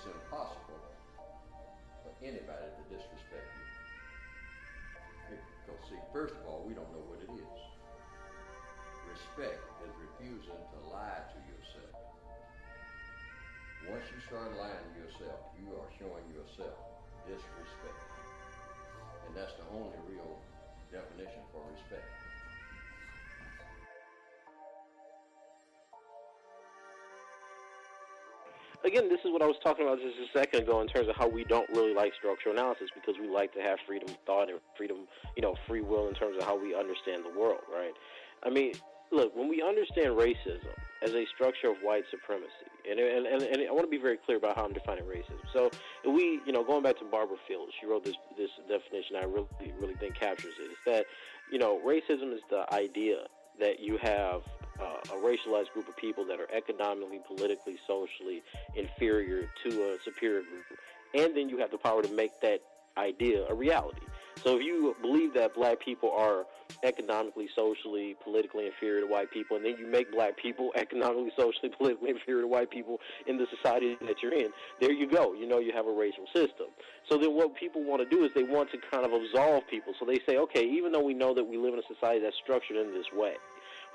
impossible for anybody to disrespect you. Because see, first of all, we don't know what it is. Respect is refusing to lie to yourself. Once you start lying to yourself, you are showing yourself disrespect. And that's the only real definition for respect. Again, this is what I was talking about just a second ago in terms of how we don't really like structural analysis because we like to have freedom of thought and freedom, free will in terms of how we understand the world, right? I mean, look, when we understand racism as a structure of white supremacy, and I want to be very clear about how I'm defining racism. So we, going back to Barbara Fields, she wrote this definition I really think captures it. It's that, racism is the idea that you have a racialized group of people that are economically, politically, socially inferior to a superior group, and then you have the power to make that idea a reality. So if you believe that black people are economically, socially, politically inferior to white people, and then you make black people economically, socially, politically inferior to white people in the society that you're in, there you go. You have a racial system. So then what people want to do is they want to kind of absolve people. So they say, okay, even though we know that we live in a society that's structured in this way,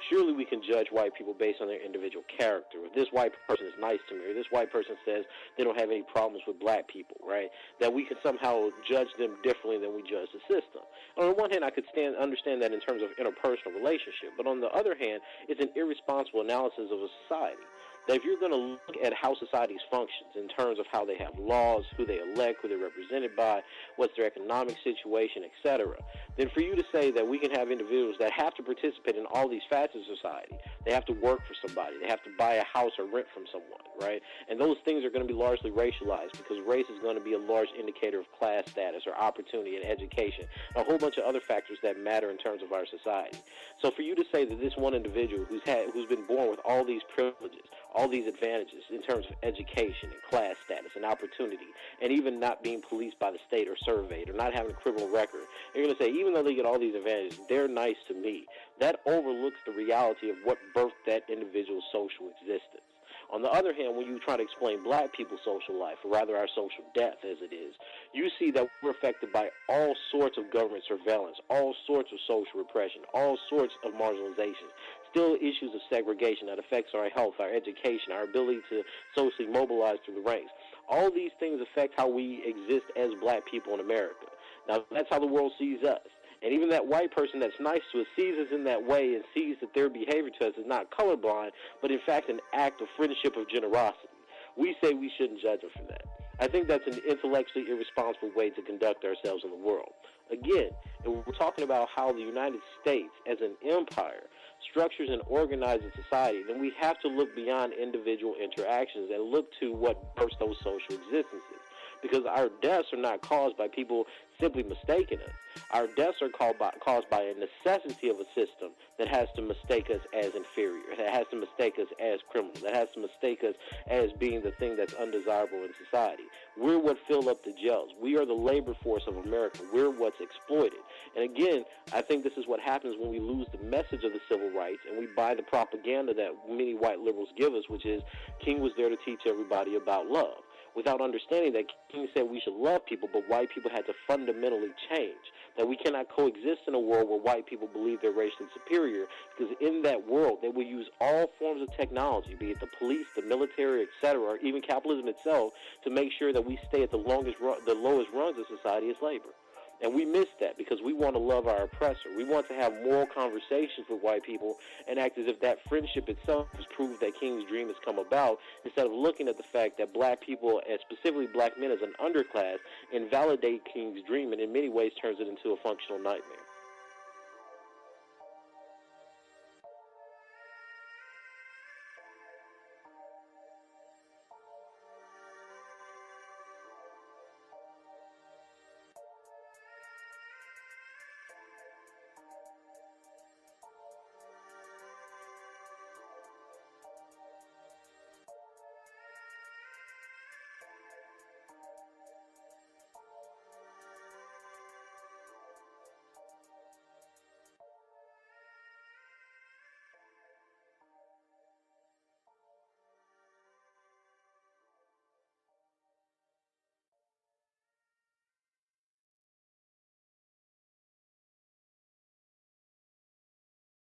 surely we can judge white people based on their individual character. If this white person is nice to me, or this white person says they don't have any problems with black people, right, that we can somehow judge them differently than we judge the system. On the one hand, I could understand that in terms of interpersonal relationship, but on the other hand, it's an irresponsible analysis of a society. That if you're going to look at how societies functions in terms of how they have laws, who they elect, who they're represented by, what's their economic situation, etc., then for you to say that we can have individuals that have to participate in all these facets of society, they have to work for somebody, they have to buy a house or rent from someone, right? And those things are going to be largely racialized because race is going to be a large indicator of class status or opportunity and education, and a whole bunch of other factors that matter in terms of our society. So for you to say that this one individual who's been born with all these privileges, all these advantages in terms of education and class status and opportunity, and even not being policed by the state or surveyed or not having a criminal record, you're going to say, even though they get all these advantages, they're nice to me. That overlooks the reality of what birthed that individual's social existence. On the other hand, when you try to explain black people's social life, or rather our social death as it is, you see that we're affected by all sorts of government surveillance, all sorts of social repression, all sorts of marginalization, still issues of segregation that affects our health, our education, our ability to socially mobilize through the ranks. All these things affect how we exist as black people in America. Now, that's how the world sees us. And even that white person that's nice to us sees us in that way and sees that their behavior to us is not colorblind, but in fact an act of friendship, of generosity. We say we shouldn't judge them for that. I think that's an intellectually irresponsible way to conduct ourselves in the world. Again, if we're talking about how the United States as an empire structures and organizes society, then we have to look beyond individual interactions and look to what births those social existences. Because our deaths are not caused by people simply mistaking us. Our deaths are caused by a necessity of a system that has to mistake us as inferior, that has to mistake us as criminals, that has to mistake us as being the thing that's undesirable in society. We're what fill up the jails. We are the labor force of America. We're what's exploited. And again, I think this is what happens when we lose the message of the civil rights and we buy the propaganda that many white liberals give us, which is King was there to teach everybody about love, without understanding that King said we should love people, but white people had to fundamentally change, that we cannot coexist in a world where white people believe they're racially superior, because in that world they will use all forms of technology, be it the police, the military, etc., or even capitalism itself, to make sure that we stay at the lowest rungs of society as labor. And we miss that because we want to love our oppressor. We want to have moral conversations with white people and act as if that friendship itself has proved that King's dream has come about, instead of looking at the fact that black people, and specifically black men as an underclass, invalidate King's dream and in many ways turns it into a functional nightmare.